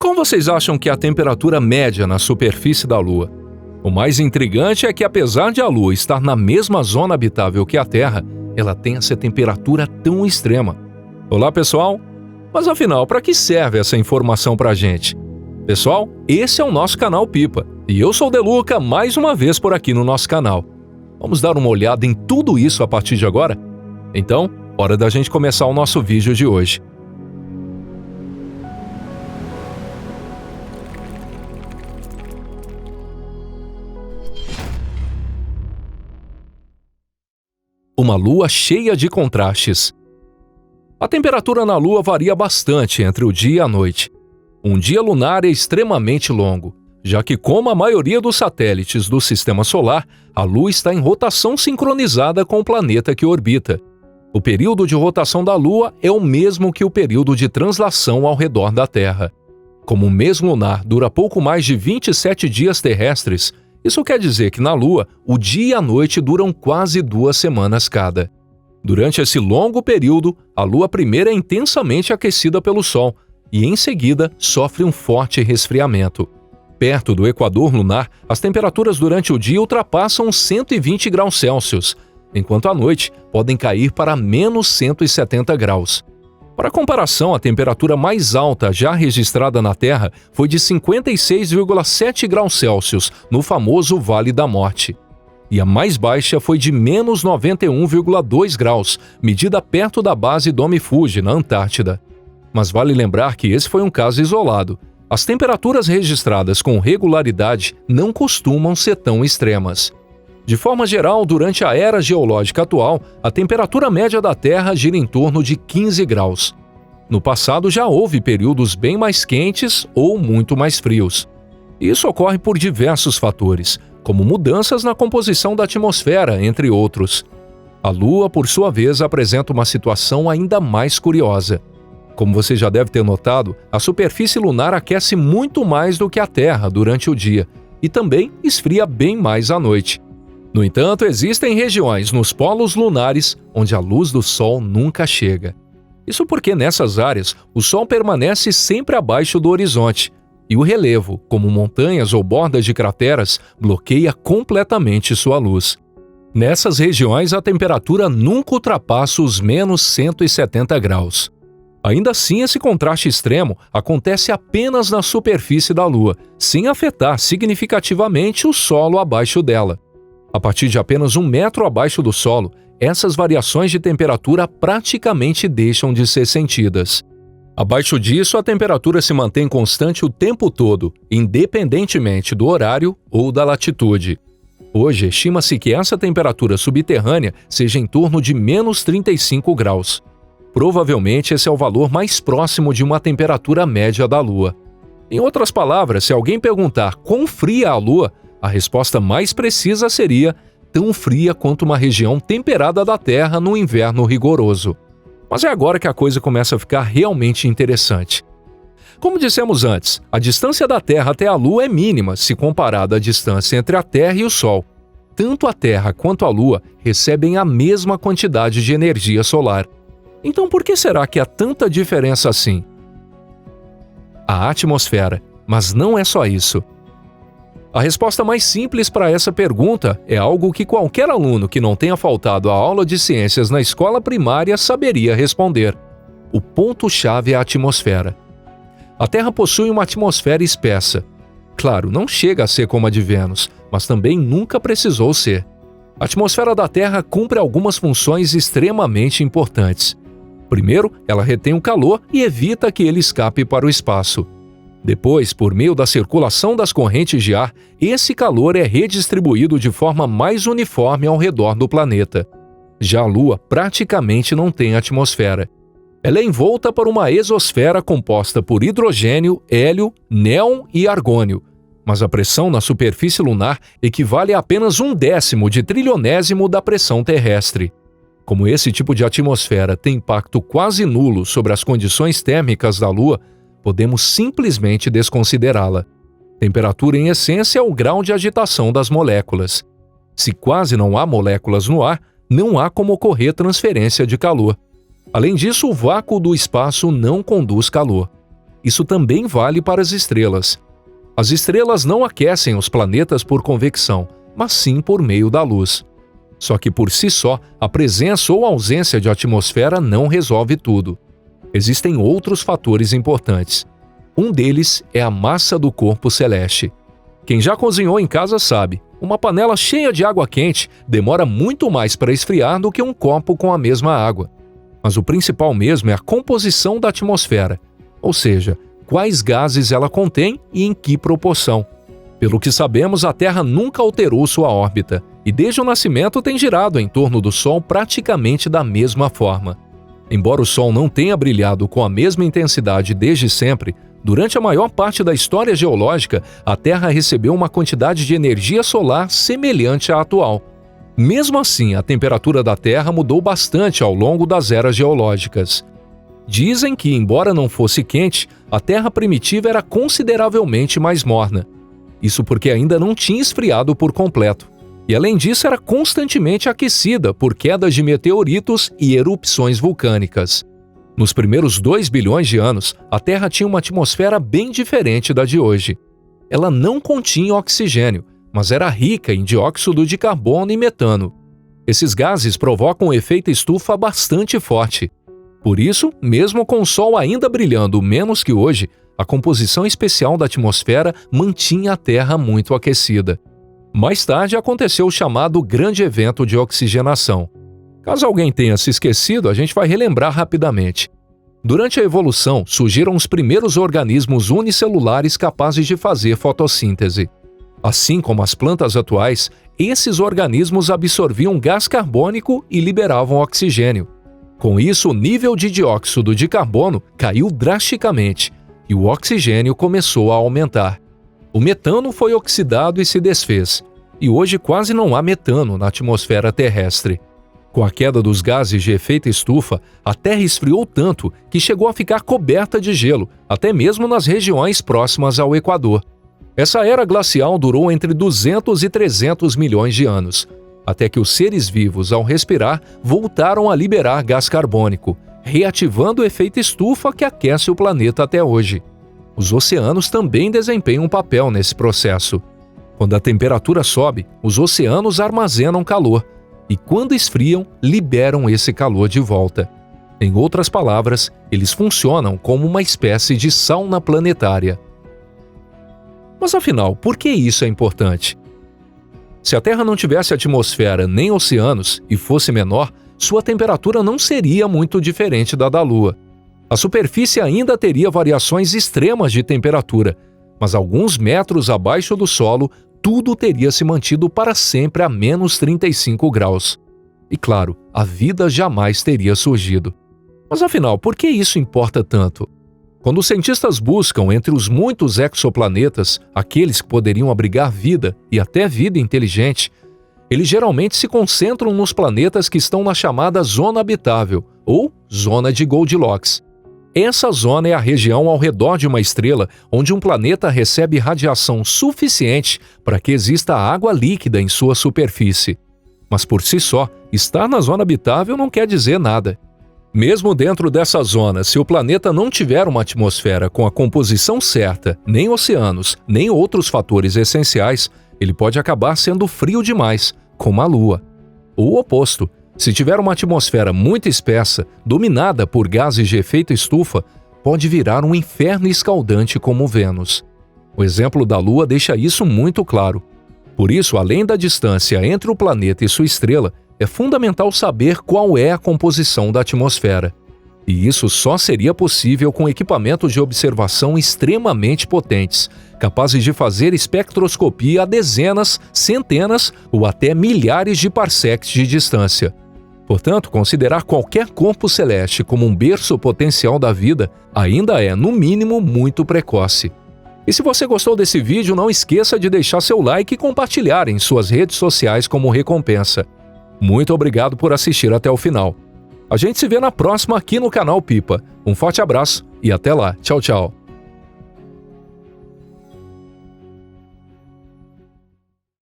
Como vocês acham que é a temperatura média na superfície da Lua? O mais intrigante é que, apesar de a Lua estar na mesma zona habitável que a Terra, ela tem essa temperatura tão extrema. Olá, pessoal! Mas afinal, para que serve essa informação para a gente? Pessoal, esse é o nosso canal Pipa, e eu sou o Deluca mais uma vez por aqui no nosso canal. Vamos dar uma olhada em tudo isso a partir de agora? Então, hora da gente começar o nosso vídeo de hoje. Uma lua cheia de contrastes. A temperatura na Lua varia bastante entre o dia e a noite. Um dia lunar é extremamente longo, já que, como a maioria dos satélites do Sistema Solar, a Lua está em rotação sincronizada com o planeta que orbita. O período de rotação da Lua é o mesmo que o período de translação ao redor da Terra. Como o mês lunar dura pouco mais de 27 dias terrestres, isso quer dizer que na Lua, o dia e a noite duram quase 2 semanas cada. Durante esse longo período, a Lua primeiro é intensamente aquecida pelo Sol e, em seguida, sofre um forte resfriamento. Perto do equador lunar, as temperaturas durante o dia ultrapassam 120 graus Celsius, enquanto à noite podem cair para menos 170 graus. Para comparação, a temperatura mais alta já registrada na Terra foi de 56,7 graus Celsius, no famoso Vale da Morte. E a mais baixa foi de menos 91,2 graus, medida perto da base Dome Fuji, na Antártida. Mas vale lembrar que esse foi um caso isolado. As temperaturas registradas com regularidade não costumam ser tão extremas. De forma geral, durante a era geológica atual, a temperatura média da Terra gira em torno de 15 graus. No passado já houve períodos bem mais quentes ou muito mais frios. Isso ocorre por diversos fatores, como mudanças na composição da atmosfera, entre outros. A Lua, por sua vez, apresenta uma situação ainda mais curiosa. Como você já deve ter notado, a superfície lunar aquece muito mais do que a Terra durante o dia e também esfria bem mais à noite. No entanto, existem regiões nos polos lunares onde a luz do Sol nunca chega. Isso porque nessas áreas o Sol permanece sempre abaixo do horizonte e o relevo, como montanhas ou bordas de crateras, bloqueia completamente sua luz. Nessas regiões a temperatura nunca ultrapassa os menos 170 graus. Ainda assim, esse contraste extremo acontece apenas na superfície da Lua, sem afetar significativamente o solo abaixo dela. A partir de apenas 1 metro abaixo do solo, essas variações de temperatura praticamente deixam de ser sentidas. Abaixo disso, a temperatura se mantém constante o tempo todo, independentemente do horário ou da latitude. Hoje, estima-se que essa temperatura subterrânea seja em torno de menos 35 graus. Provavelmente esse é o valor mais próximo de uma temperatura média da Lua. Em outras palavras, se alguém perguntar quão fria é a Lua, a resposta mais precisa seria tão fria quanto uma região temperada da Terra no inverno rigoroso. Mas é agora que a coisa começa a ficar realmente interessante. Como dissemos antes, a distância da Terra até a Lua é mínima se comparada à distância entre a Terra e o Sol. Tanto a Terra quanto a Lua recebem a mesma quantidade de energia solar. Então por que será que há tanta diferença assim? A atmosfera, mas não é só isso. A resposta mais simples para essa pergunta é algo que qualquer aluno que não tenha faltado à aula de ciências na escola primária saberia responder. O ponto-chave é a atmosfera. A Terra possui uma atmosfera espessa. Claro, não chega a ser como a de Vênus, mas também nunca precisou ser. A atmosfera da Terra cumpre algumas funções extremamente importantes. Primeiro, ela retém o calor e evita que ele escape para o espaço. Depois, por meio da circulação das correntes de ar, esse calor é redistribuído de forma mais uniforme ao redor do planeta. Já a Lua praticamente não tem atmosfera. Ela é envolta por uma exosfera composta por hidrogênio, hélio, néon e argônio, mas a pressão na superfície lunar equivale a apenas 1/10 de trilionésimo da pressão terrestre. Como esse tipo de atmosfera tem impacto quase nulo sobre as condições térmicas da Lua, podemos simplesmente desconsiderá-la. Temperatura, em essência, é o grau de agitação das moléculas. Se quase não há moléculas no ar, não há como ocorrer transferência de calor. Além disso, o vácuo do espaço não conduz calor. isso também vale para as estrelas. As estrelas não aquecem os planetas por convecção, mas sim por meio da luz. Só que por si só, a presença ou ausência de atmosfera não resolve tudo. Existem outros fatores importantes. Um deles é a massa do corpo celeste. Quem já cozinhou em casa sabe, uma panela cheia de água quente demora muito mais para esfriar do que um copo com a mesma água. Mas o principal mesmo é a composição da atmosfera, ou seja, quais gases ela contém e em que proporção. Pelo que sabemos, a Terra nunca alterou sua órbita e desde o nascimento tem girado em torno do Sol praticamente da mesma forma. Embora o Sol não tenha brilhado com a mesma intensidade desde sempre, durante a maior parte da história geológica, a Terra recebeu uma quantidade de energia solar semelhante à atual. Mesmo assim, a temperatura da Terra mudou bastante ao longo das eras geológicas. Dizem que, embora não fosse quente, a Terra primitiva era consideravelmente mais morna. Isso porque ainda não tinha esfriado por completo. E além disso, era constantemente aquecida por quedas de meteoritos e erupções vulcânicas. Nos primeiros 2 bilhões de anos, a Terra tinha uma atmosfera bem diferente da de hoje. Ela não continha oxigênio, mas era rica em dióxido de carbono e metano. Esses gases provocam um efeito estufa bastante forte. Por isso, mesmo com o Sol ainda brilhando menos que hoje, a composição especial da atmosfera mantinha a Terra muito aquecida. Mais tarde aconteceu o chamado Grande Evento de Oxigenação. Caso alguém tenha se esquecido, a gente vai relembrar rapidamente. Durante a evolução, surgiram os primeiros organismos unicelulares capazes de fazer fotossíntese. Assim como as plantas atuais, esses organismos absorviam gás carbônico e liberavam oxigênio. Com isso, o nível de dióxido de carbono caiu drasticamente e o oxigênio começou a aumentar. O metano foi oxidado e se desfez, e hoje quase não há metano na atmosfera terrestre. Com a queda dos gases de efeito estufa, a Terra esfriou tanto que chegou a ficar coberta de gelo, até mesmo nas regiões próximas ao Equador. Essa era glacial durou entre 200 e 300 milhões de anos, até que os seres vivos, ao respirar, voltaram a liberar gás carbônico, reativando o efeito estufa que aquece o planeta até hoje. Os oceanos também desempenham um papel nesse processo. Quando a temperatura sobe, os oceanos armazenam calor, e quando esfriam, liberam esse calor de volta. Em outras palavras, eles funcionam como uma espécie de sauna planetária. Mas afinal, por que isso é importante? Se a Terra não tivesse atmosfera nem oceanos e fosse menor, sua temperatura não seria muito diferente da Lua. A superfície ainda teria variações extremas de temperatura, mas alguns metros abaixo do solo, tudo teria se mantido para sempre a menos 35 graus. E claro, a vida jamais teria surgido. Mas afinal, por que isso importa tanto? Quando os cientistas buscam entre os muitos exoplanetas aqueles que poderiam abrigar vida e até vida inteligente, eles geralmente se concentram nos planetas que estão na chamada zona habitável, ou zona de Goldilocks. Essa zona é a região ao redor de uma estrela onde um planeta recebe radiação suficiente para que exista água líquida em sua superfície. Mas por si só, estar na zona habitável não quer dizer nada. Mesmo dentro dessa zona, se o planeta não tiver uma atmosfera com a composição certa, nem oceanos, nem outros fatores essenciais, ele pode acabar sendo frio demais, como a Lua. Ou o oposto. Se tiver uma atmosfera muito espessa, dominada por gases de efeito estufa, pode virar um inferno escaldante como Vênus. O exemplo da Lua deixa isso muito claro. Por isso, além da distância entre o planeta e sua estrela, é fundamental saber qual é a composição da atmosfera. E isso só seria possível com equipamentos de observação extremamente potentes, capazes de fazer espectroscopia a dezenas, centenas ou até milhares de parsecs de distância. Portanto, considerar qualquer corpo celeste como um berço potencial da vida ainda é, no mínimo, muito precoce. E se você gostou desse vídeo, não esqueça de deixar seu like e compartilhar em suas redes sociais como recompensa. Muito obrigado por assistir até o final. A gente se vê na próxima aqui no canal Pipa. Um forte abraço e até lá. Tchau, tchau.